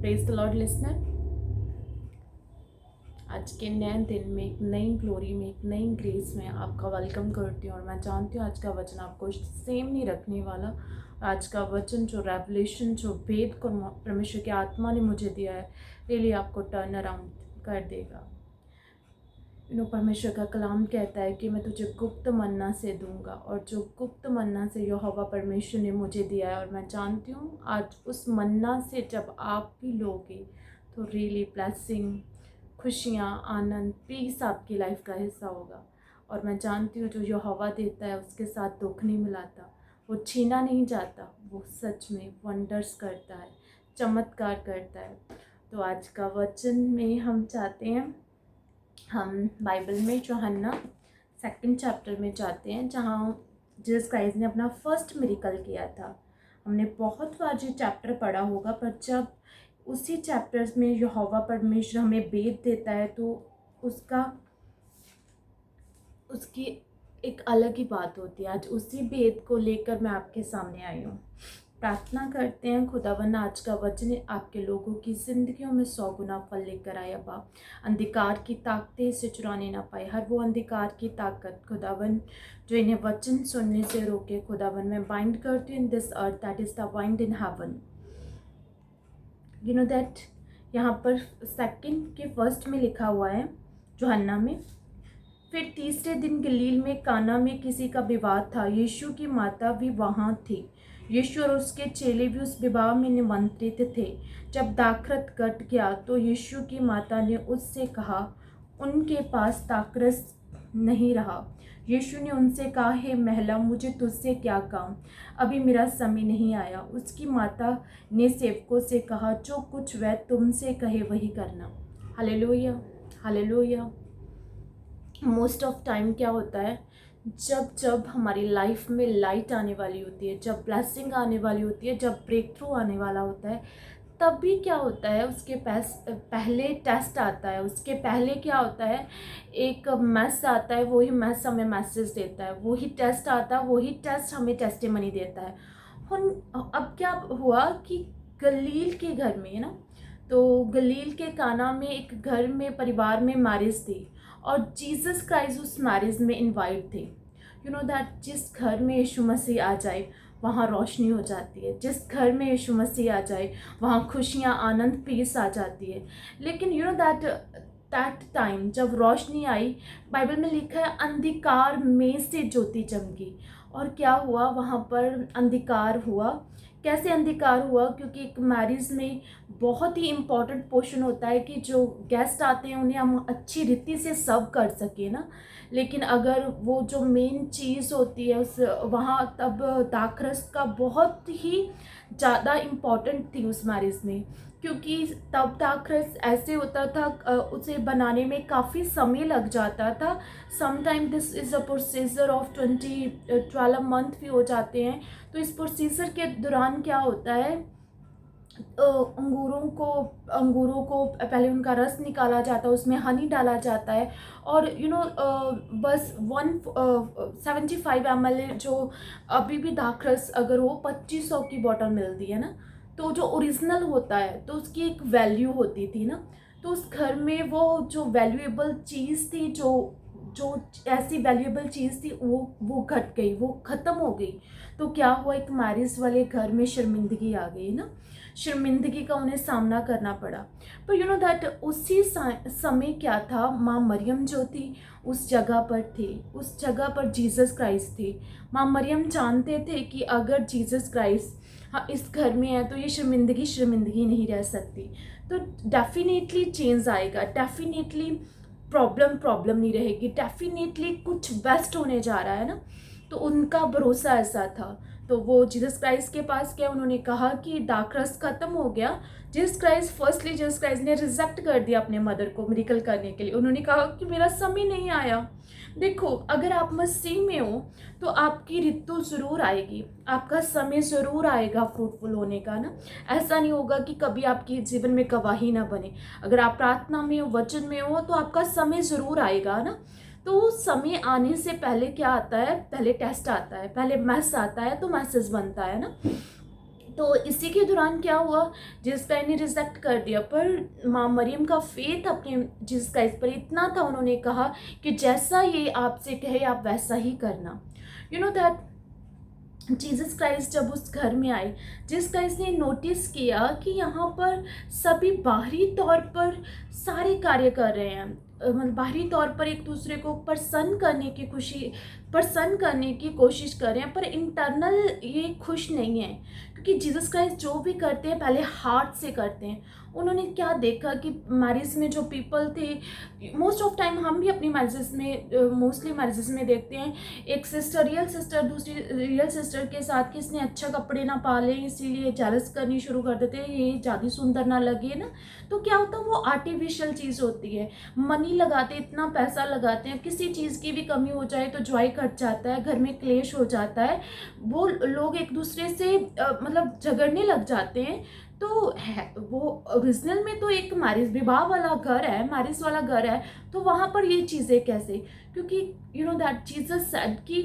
Praise the Lord listener. आज के नए दिन में, एक नई ग्लोरी में, एक नई ग्रेस में आपका वेलकम करती हूँ। और मैं जानती हूँ आज का वचन आपको सेम नहीं रखने वाला। आज का वचन जो रेवलेशन, जो भेद को परमेश्वर की आत्मा ने मुझे दिया है, रियली आपको टर्न अराउंड कर देगा। परमेश्वर का कलाम कहता है कि मैं तुझे गुप्त मन्ना से दूंगा, और जो गुप्त मन्ना से यहोवा परमेश्वर ने मुझे दिया है, और मैं जानती हूँ आज उस मन्ना से जब आप भी लोगे तो रियली ब्लेसिंग, खुशियाँ, आनंद, पीस आपकी लाइफ का हिस्सा होगा। और मैं जानती हूँ जो यहोवा देता है उसके साथ दुख नहीं मिलाता, वो छीना नहीं जाता, वो सच में वंडर्स करता है, चमत्कार करता है। तो आज का वचन में हम चाहते हैं, हम बाइबल में यूहन्ना 2 चैप्टर में जाते हैं, जहाँ जीसस क्राइस्ट ने अपना फर्स्ट मिरेकल किया था। हमने बहुत बार ये चैप्टर पढ़ा होगा, पर जब उसी चैप्टर्स में यहोवा परमेश्वर हमें भेद देता है तो उसकी एक अलग ही बात होती है। आज उसी भेद को लेकर मैं आपके सामने आई हूँ। प्रार्थना करते हैं खुदावन आज का वचन आपके लोगों की ज़िंदगियों में 100 गुना फल लेकर आए। अब्बा, अंधकार की ताकतें इसे चुराने ना पाए। हर वो अंधकार की ताकत खुदावन जो इन्हें वचन सुनने से रोके, खुदावन मैं बाइंड करती हूँ in this earth that is the bind in heaven. You know that यहाँ पर 2 के फर्स्ट में लिखा हुआ है यूहन्ना में, फिर तीसरे दिन गलील में काना में किसी का विवाह था। यीशु की माता भी वहाँ थी। यीशु और उसके चेले भी उस विवाह में निमंत्रित थे। जब दाखरस कट गया तो यीशु की माता ने उससे कहा, उनके पास दाखरस नहीं रहा। यीशु ने उनसे कहा, हे महिला, मुझे तुझसे क्या काम, अभी मेरा समय नहीं आया। उसकी माता ने सेवकों से कहा, जो कुछ वह तुमसे कहे वही करना। Hallelujah, hallelujah. Most of time क्या होता है, जब जब हमारी लाइफ में लाइट आने वाली होती है, जब ब्लेसिंग आने वाली होती है, जब ब्रेक थ्रू आने वाला होता है, तब भी क्या होता है, उसके पहले टेस्ट आता है। उसके पहले क्या होता है, एक मैस आता है, वही मैस हमें मैसेज देता है। वही टेस्ट आता है, वही टेस्ट हमें टेस्टिमनी देता है। अब क्या हुआ कि गलील के घर में ना, तो गलील के काना में एक घर में, परिवार में मैरिज थी, और जीसस क्राइस्ट उस मैरिज में इनवाइट थे। यू नो दैट जिस घर में यीशु मसीह आ जाए वहाँ रोशनी हो जाती है। जिस घर में यीशु मसीह आ जाए वहाँ खुशियाँ, आनंद, पीस आ जाती है। लेकिन यू नो दैट टाइम जब रोशनी आई, बाइबल में लिखा है अंधकार में से ज्योति चमकी। और क्या हुआ, वहाँ पर अंधकार हुआ। कैसे अंधकार हुआ, क्योंकि एक मैरिज में बहुत ही इम्पॉर्टेंट पोर्शन होता है कि जो गेस्ट आते हैं उन्हें हम अच्छी रीति से सर्व कर सके ना। लेकिन अगर वो जो मेन चीज़ होती है उस वहाँ, तब दाखरस का बहुत ही ज़्यादा इम्पॉर्टेंट थी उस मैरिज में, क्योंकि तब दाखरस ऐसे होता था, उसे बनाने में काफ़ी समय लग जाता था। Sometime this is a procedure of 12 month भी हो जाते हैं। तो इस प्रोसीजर के दौरान क्या होता है, अंगूरों को पहले उनका रस निकाला जाता है, उसमें हनी डाला जाता है, और बस 175 ml जो अभी भी दाखरस अगर वो 2500 की बॉटल मिलती है ना, तो जो ओरिजिनल होता है तो उसकी एक वैल्यू होती थी ना। तो उस घर में वो जो वैल्यूएबल चीज़ थी, जो ऐसी वैल्यूएबल चीज़ थी, वो घट गई, वो ख़त्म हो गई। तो क्या हुआ, एक मैरिज वाले घर में शर्मिंदगी आ गई ना, शर्मिंदगी का उन्हें सामना करना पड़ा। पर यू नो दैट उसी समय क्या था, माँ मरियम जो थी उस जगह पर थी, उस जगह पर जीसस क्राइस्ट थी। माँ मरियम जानते थे कि अगर जीसस क्राइस्ट हाँ इस घर में है तो ये शर्मिंदगी नहीं रह सकती। तो डेफिनेटली चेंज आएगा, डेफिनेटली प्रॉब्लम नहीं रहेगी, डेफिनेटली कुछ बेस्ट होने जा रहा है ना। तो उनका भरोसा ऐसा था। तो वो जीसस क्राइस्ट के पास गया, उन्होंने कहा कि दाखरस ख़त्म हो गया। जीसस क्राइस्ट ने रिजेक्ट कर दिया अपने मदर को मिरेकल करने के लिए। उन्होंने कहा कि मेरा समय नहीं आया। देखो, अगर आप मसीह में हो तो आपकी ऋतु ज़रूर आएगी, आपका समय ज़रूर आएगा फ्रूटफुल होने का ना। ऐसा नहीं होगा कि कभी आपके जीवन में गवाही ना बने। अगर आप प्रार्थना में हो, वचन में हो, तो आपका समय ज़रूर आएगा ना। तो समय आने से पहले क्या आता है, पहले टेस्ट आता है, पहले मैस आता है, तो मैसेज बनता है ना। तो इसी के दौरान क्या हुआ, जीसस क्राइस्ट ने रिजेक्ट कर दिया, पर माँ मरियम का फेथ अपने जीसस क्राइस्ट पर इतना था, उन्होंने कहा कि जैसा ये आपसे कहे आप वैसा ही करना। You know that Jesus Christ जब उस घर में आए, जीसस क्राइस्ट ने नोटिस किया कि यहाँ पर सभी बाहरी तौर पर सारे कार्य कर रहे हैं, मतलब बाहरी तौर पर एक दूसरे को प्रसन्न करने की कोशिश कर रहे हैं, पर इंटरनल ये खुश नहीं है, क्योंकि जीसस क्राइस्ट जो भी करते हैं पहले हार्ट से करते हैं। उन्होंने क्या देखा कि मैरिज में जो पीपल थे, मोस्ट ऑफ टाइम हम भी अपनी मैरिजेस में मोस्टली मैरिजेस में देखते हैं, एक रियल सिस्टर दूसरी रियल सिस्टर के साथ कि इसने अच्छा कपड़े ना पाले इसीलिए जेलस करनी शुरू कर देते हैं, ये ज़्यादा सुंदर ना लगे ना। तो क्या होता है, वो आर्टिफिशियल चीज़ होती है। मनी लगाते, इतना पैसा लगाते हैं, किसी चीज़ की भी कमी हो जाए तो जॉय कट जाता है, घर में क्लेश हो जाता है, वो लोग एक दूसरे से मतलब झगड़ने लग जाते हैं। तो है वो ओरिजिनल में तो एक मैरिज विवाह वाला घर है, मैरिज वाला घर है, तो वहाँ पर ये चीज़ें कैसे? क्योंकि you know that Jesus said कि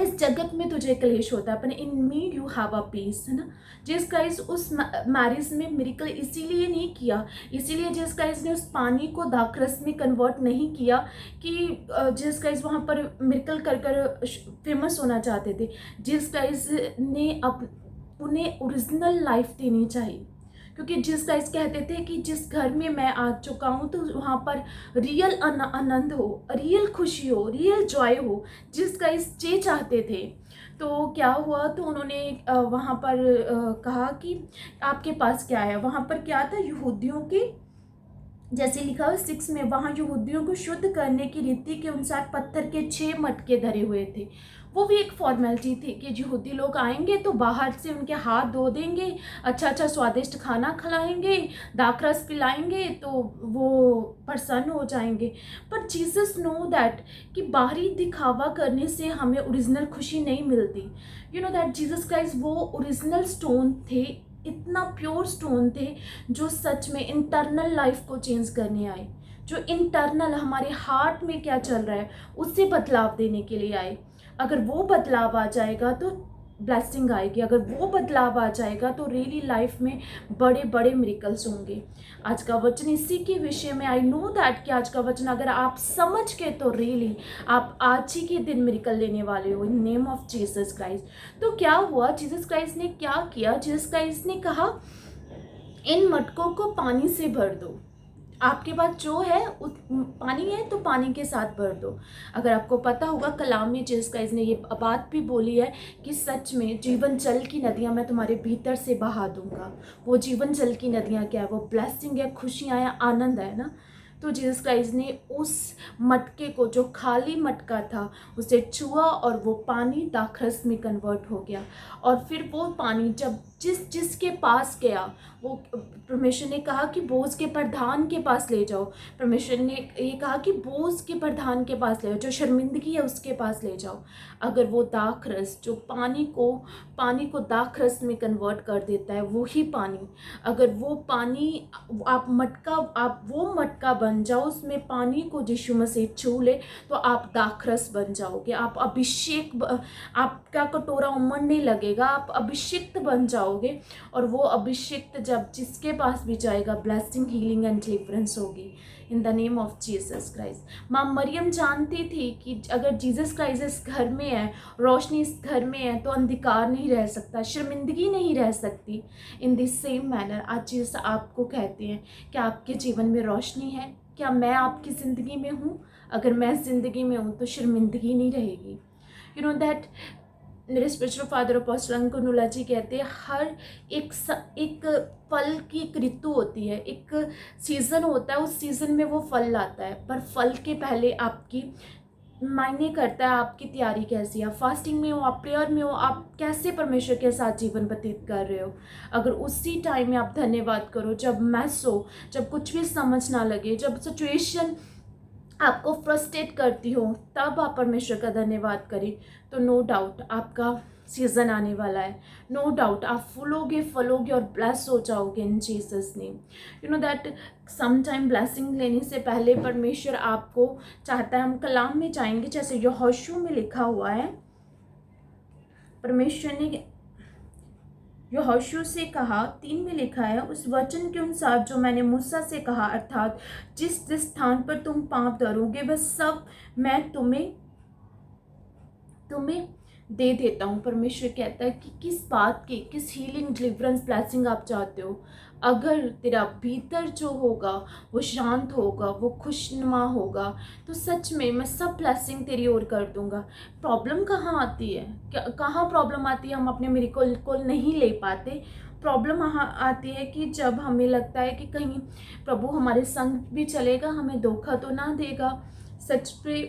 इस जगत में तुझे क्लेश होता है, पर in me you have a peace, है ना। जीसस क्राइस्ट उस मैरिज में मिरेकल इसीलिए नहीं किया, इसीलिए जीसस क्राइस्ट ने उस पानी को दाखरस में कन्वर्ट नहीं किया कि जीसस क्राइस्ट वहाँ पर मिरेकल कर कर फेमस होना चाहते थे। जीसस क्राइस्ट ने उन्हें ओरिजिनल लाइफ देनी चाहिए, क्योंकि जीसस क्राइस्ट कहते थे कि जिस घर में मैं आ चुका हूँ तो वहाँ पर रियल आनंद हो, रियल खुशी हो, रियल जॉय हो। जीसस क्राइस्ट ये चाहते थे। तो क्या हुआ, तो उन्होंने वहाँ पर कहा कि आपके पास क्या है। वहाँ पर क्या था, यहूदियों के जैसे लिखा हुआ 6 में, वहाँ यहूदियों को शुद्ध करने की रीति के अनुसार पत्थर के 6 मटके धरे हुए थे। वो भी एक फॉर्मेलिटी थी कि यहूदी लोग आएंगे तो बाहर से उनके हाथ धो देंगे, अच्छा अच्छा स्वादिष्ट खाना खिलाएंगे, दाखरस पिलाएंगे, तो वो प्रसन्न हो जाएंगे। पर जीसस नो दैट कि बाहरी दिखावा करने से हमें ओरिजिनल खुशी नहीं मिलती। You know that Jesus Christ वो ओरिजिनल स्टोन थे, इतना प्योर स्टोन थे, जो सच में इंटरनल लाइफ को चेंज करने आए, जो इंटरनल हमारे हार्ट में क्या चल रहा है उससे बदलाव देने के लिए आए। अगर वो बदलाव आ जाएगा तो ब्लेसिंग आएगी, अगर वो बदलाव आ जाएगा तो रियली लाइफ में बड़े बड़े मिरेकल्स होंगे। आज का वचन इसी के विषय में, आई नो दैट कि आज का वचन अगर आप समझ के तो रियली आप आज ही के दिन मिरेकल लेने वाले हो in name of Jesus Christ. तो क्या हुआ, जीसस क्राइस्ट ने क्या किया, जीसस क्राइस्ट ने कहा इन मटकों को पानी से भर दो, आपके पास जो है पानी है तो पानी के साथ भर दो। अगर आपको पता होगा कलाम में जीसस क्राइस्ट ने ये बात भी बोली है कि सच में जीवन जल की नदियाँ मैं तुम्हारे भीतर से बहा दूंगा। वो जीवन जल की नदियाँ क्या है, वो ब्लेसिंग है, खुशियाँ हैं, आनंद है ना। तो जीसस क्राइस्ट ने उस मटके को, जो खाली मटका था, उसे छुआ और वो पानी दाखरस में कन्वर्ट हो गया। और फिर वो पानी जब जिसके पास गया, वो परमेश्वर ने कहा कि बोझ के प्रधान के पास ले जाओ। परमेश्वर ने ये कहा कि बोझ के प्रधान के पास ले जाओ, जो शर्मिंदगी है उसके पास ले जाओ। अगर वो दाखरस जो पानी को दाखरस में कन्वर्ट कर देता है, वही पानी, अगर वो पानी आप वो मटका बन जाओ, उसमें पानी को यीशु मसीह छू ले तो आप दाखरस बन जाओगे। आप आपका कटोरा उमड़ने लगेगा, आप अभिषिक्त बन जाओगे। और वो अभिषिक्त जब जिसके पास भी जाएगा, ब्लेसिंग, हीलिंग एंड डिलीवरेंस होगी in the name of Jesus Christ. माँ मरियम जानती थी कि अगर जीसस क्राइस्ट इस घर में है, रोशनी इस घर में है, तो अंधकार नहीं रह सकता, शर्मिंदगी नहीं रह सकती। इन दिस सेम मैनर आज जीसस आपको कहते हैं कि आपके जीवन में रोशनी है, क्या मैं आपकी ज़िंदगी में हूँ? अगर मैं ज़िंदगी में हूँ तो शर्मिंदगी नहीं रहेगी। यू नो दैट मेरे स्पिरिचुअल फादर अपोस्टल अंकुर नूला जी कहते हैं हर एक फल की एक ऋतु होती है, एक सीज़न होता है, उस सीज़न में वो फल लाता है, पर फल के पहले आपकी मायने करता है आपकी तैयारी कैसी है। आप फास्टिंग में हो, आप प्रेयर में हो, आप कैसे परमेश्वर के साथ जीवन व्यतीत कर रहे हो। अगर उसी टाइम में आप धन्यवाद करो, जब मैस हो, जब कुछ भी समझ ना लगे, जब सिचुएशन आपको फ्रस्ट्रेट करती हो, तब आप परमेश्वर का धन्यवाद करें, तो नो डाउट आपका सीज़न आने वाला है। नो डाउट आप फलोगे और ब्लेस हो जाओगे in Jesus name. You know that some time blessing लेने से पहले परमेश्वर आपको चाहता है, हम कलाम में जाएंगे, जैसे यहोशू में लिखा हुआ है, परमेश्वर ने यहोशू से कहा, 3 में लिखा है, उस वचन के अनुसार जो मैंने मूसा से कहा, अर्थात जिस जिस स्थान पर तुम पाँव धरोगे वह सब मैं तुम्हें दे देता हूँ। परमेश्वर कहता है कि किस बात की, किस हीलिंग डिलीवरेंस ब्लेसिंग आप चाहते हो। अगर तेरा भीतर जो होगा वो शांत होगा, वो खुशनुमा होगा, तो सच में मैं सब ब्लेसिंग तेरी ओर कर दूंगा। प्रॉब्लम कहाँ आती है, कहाँ प्रॉब्लम आती है, हम अपने मिरेकल को नहीं ले पाते। प्रॉब्लम वहाँ आती है कि जब हमें लगता है कि कहीं प्रभु हमारे संग भी चलेगा, हमें धोखा तो ना देगा। सच पे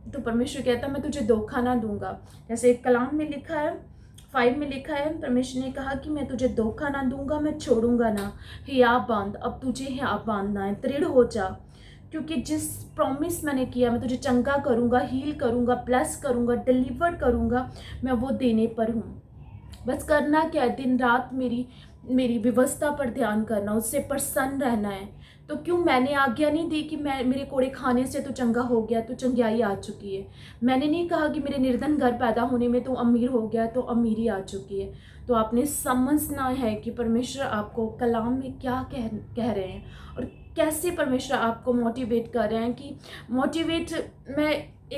तो परमेश्वर कहता है मैं तुझे धोखा ना दूंगा। जैसे कलाम में लिखा है, 5 में लिखा है, परमेश्वर ने कहा कि मैं तुझे धोखा ना दूंगा, मैं छोड़ूंगा ना। हियाब बांध, अब तुझे हियाब बांधना है, दृढ़ हो जा, क्योंकि जिस प्रॉमिस मैंने किया, मैं तुझे चंगा करूंगा, हील करूंगा, ब्लेस करूंगा, डिलीवर करूंगा, मैं वो देने पर हूँ। बस करना क्या है, दिन रात मेरी व्यवस्था पर ध्यान करना, उससे प्रसन्न रहना है। तो क्यों मैंने आज्ञा नहीं दी कि मैं मेरे कोड़े खाने से तो चंगा हो गया, तो चंगाई आ चुकी है। मैंने नहीं कहा कि मेरे निर्धन घर पैदा होने में तो अमीर हो गया, तो अमीरी आ चुकी है। तो आपने समझना है कि परमेश्वर आपको कलाम में क्या कह रहे हैं और कैसे परमेश्वर आपको मोटिवेट कर रहे हैं। कि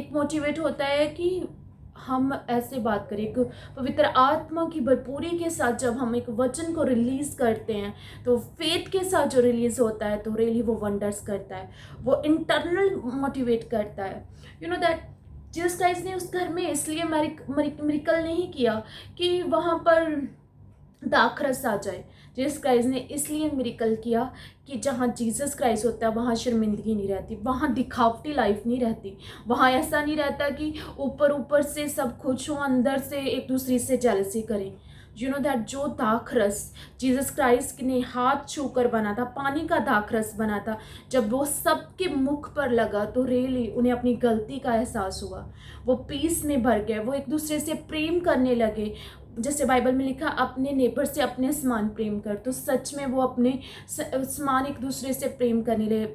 मोटिवेट होता है कि हम ऐसे बात करें, एक पवित्र आत्मा की भरपूरी के साथ जब हम एक वचन को रिलीज़ करते हैं, तो फेथ के साथ जो रिलीज़ होता है, तो रियली वो वंडर्स करता है, वो इंटरनल मोटिवेट करता है। You know that Jesus Christ ने उस घर में इसलिए मिरेकल नहीं किया कि वहाँ पर दाखरस आ जाए। जीसस क्राइस्ट ने इसलिए मिरेकल किया कि जहाँ जीसस क्राइस्ट होता है वहाँ शर्मिंदगी नहीं रहती, वहाँ दिखावटी लाइफ नहीं रहती, वहाँ ऐसा नहीं रहता कि ऊपर ऊपर से सब खुश हो, अंदर से एक दूसरे से जेलसी करें। यू नो दैट जो दाखरस जीसस क्राइस्ट ने हाथ छूकर बना था, पानी का दाखरस बना था, जब वो सबके मुख पर लगा तो रियली उन्हें अपनी गलती का एहसास हुआ, वो पीस में भर गए, वो एक दूसरे से प्रेम करने लगे। जैसे बाइबल में लिखा, अपने नेबर से अपने समान प्रेम कर, तो सच में वो अपने समान एक दूसरे से प्रेम करने लगे।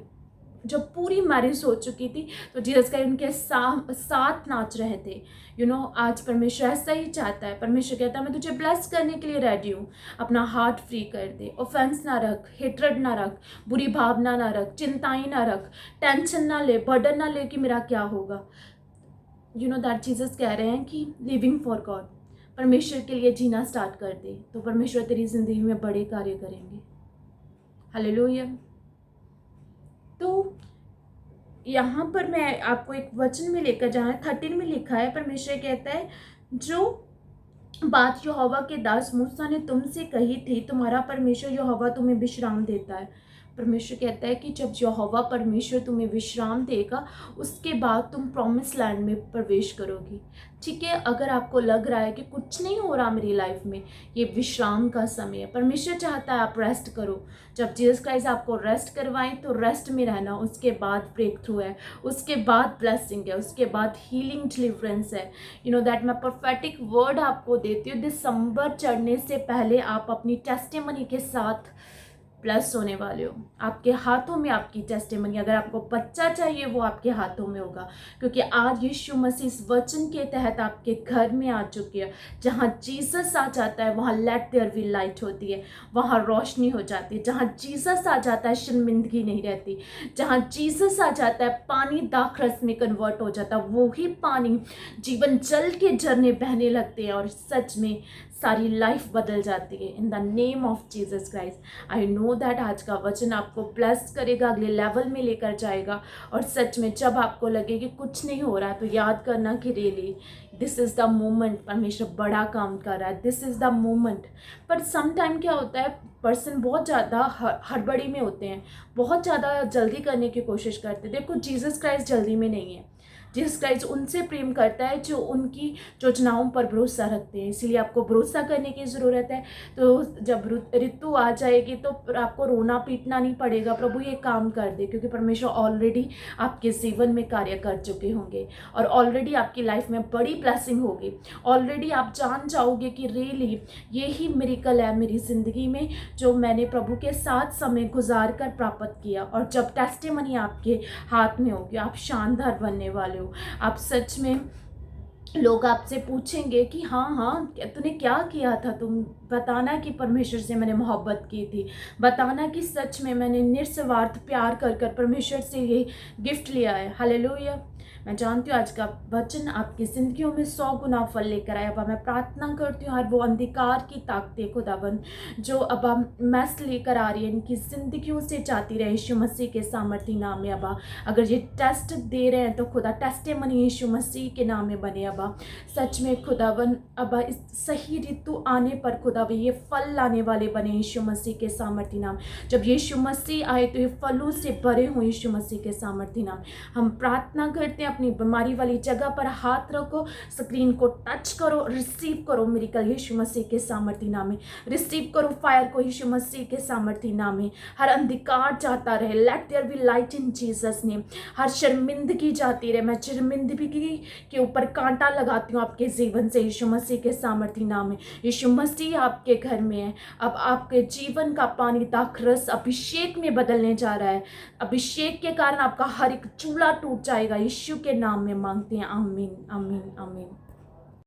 जब पूरी मैरिज हो चुकी थी तो जीसस का उनके साथ नाच रहे थे। आज परमेश्वर ऐसा ही चाहता है। परमेश्वर कहता है मैं तुझे ब्लेस करने के लिए रेडी हूँ। अपना हार्ट फ्री कर दे, ऑफेंस ना रख, हेट्रेड ना रख, बुरी भावना ना रख, चिंताएं ना रख, टेंशन ना ले, बर्डन ना ले कि मेरा क्या होगा। दैट जीसस कह रहे हैं कि लिविंग फॉर गॉड, परमेश्वर के लिए जीना स्टार्ट कर दे, तो परमेश्वर तेरी जिंदगी में बड़े कार्य करेंगे। हालेलुया। तो यहाँ पर मैं आपको एक वचन में लेकर जाना है, 13 में लिखा है, परमेश्वर कहता है जो बात यहोवा के दास मूसा ने तुमसे कही थी, तुम्हारा परमेश्वर यहोवा तुम्हें विश्राम देता है। परमेश्वर कहता है कि जब यहोवा परमेश्वर तुम्हें विश्राम देगा, उसके बाद तुम प्रॉमिस लैंड में प्रवेश करोगी। ठीक है, अगर आपको लग रहा है कि कुछ नहीं हो रहा मेरी लाइफ में, ये विश्राम का समय है। परमेश्वर चाहता है आप रेस्ट करो। जब जीसस क्राइस्ट आपको रेस्ट करवाएं तो रेस्ट में रहना, उसके बाद ब्रेक थ्रू है, उसके बाद ब्लेसिंग है, उसके बाद हीलिंग डिलीवरेंस है। दैट मैं प्रोफेटिक वर्ड आपको देती हूँ, दिसंबर चढ़ने से पहले आप अपनी टेस्टिमनी के साथ प्लस होने वाले हो। आपके हाथों में आपकी टेस्टिमनी, अगर आपको बच्चा चाहिए वो आपके हाथों में होगा, क्योंकि आज यीशु मसीह इस वचन के तहत आपके घर में आ चुकी है। जहाँ जीसस आ जाता है वहाँ लेट देयर बी लाइट होती है, वहाँ रोशनी हो जाती है। जहाँ जीसस आ जाता है शर्मिंदगी नहीं रहती। जहाँ जीसस आ जाता है पानी दाखरस में कन्वर्ट हो जाता है, वही पानी जीवन जल के झरने बहने लगते हैं और सच में सारी लाइफ बदल जाती है। In the name of Jesus Christ I know that आज का वचन आपको ब्लेस करेगा, अगले लेवल में लेकर जाएगा। और सच में जब आपको लगे कि कुछ नहीं हो रहा, तो याद करना कि really this is the moment, परमेश्वर बड़ा काम कर रहा है, दिस इज़ द मोमेंट। पर सम टाइम क्या होता है, पर्सन बहुत ज़्यादा हड़बड़ी में होते हैं, बहुत ज़्यादा जल्दी करने की कोशिश करते हैं। देखो जीसस क्राइस्ट जल्दी में नहीं है। जीसस क्राइस्ट उनसे प्रेम करता है जो उनकी योजनाओं पर भरोसा रखते हैं, इसीलिए आपको भरोसा करने की ज़रूरत है। तो जब ऋतु आ जाएगी तो आपको रोना पीटना नहीं पड़ेगा, प्रभु ये काम कर दे, क्योंकि परमेश्वर ऑलरेडी आपके जीवन में कार्य कर चुके होंगे और ऑलरेडी आपकी लाइफ में बड़ी ब्लेसिंग होगी। ऑलरेडी आप जान जाओगे कि रियली यही मिरेकल है मेरी ज़िंदगी में, जो मैंने प्रभु के साथ समय गुजार कर प्राप्त किया। और जब टेस्टिमनी आपके हाथ में होगी, आप शानदार बनने वाले हो। आप सच में लोग आपसे पूछेंगे कि हाँ हाँ तूने क्या किया था, तुम बताना कि परमेश्वर से मैंने मोहब्बत की थी, बताना कि सच में मैंने निस्वार्थ प्यार कर कर परमेश्वर से ये गिफ्ट लिया है। हालेलुया। मैं जानती हूँ आज का वचन आपकी ज़िंदगियों में 100 गुना फल लेकर आया। अब मैं प्रार्थना करती हूँ हर वो अंधकार की ताकतें खुदावन जो अब हम मैस लेकर आ रही है इनकी ज़िंदगियों से जाती रहे यीशु मसीह के सामर्थी नाम में। अबा अगर ये टेस्ट दे रहे हैं तो खुदा टेस्टिमनी यीशु मसीह के नाम में बने। अबा सच में खुदावन अबा इस सही ऋतु आने पर खुदावन ये फल लाने वाले बने यीशु मसीह के सामर्थी नाम। जब यीशु मसीह आए तो ये फलों से भरे हों यीशु मसीह के सामर्थी नाम। हम प्रार्थना करते हैं अपनी बीमारी वाली जगह पर हाथ रखो, स्क्रीन को टच करो, रिसीव करो मिरेकल यीशु मसीह के सामर्थी नाम में। रिसीव करो फायर को यीशु मसीह के सामर्थी नाम में। हर अंधकार जाता रहे, let there be light in Jesus name. हर शर्मिंदगी जाती रहे, मैं शर्मिंदगी के ऊपर कांटा लगाती हूँ आपके जीवन से यीशु मसीह के सामर्थी नाम में। यीशु मसीह आपके घर में है, अब आपके जीवन का पानी दाखरस अभिषेक में बदलने जा रहा है। अभिषेक के कारण आपका हर एक चूल्हा टूट जाएगा। यीशु के नाम में मांगते हैं, आमीन आमीन आमीन।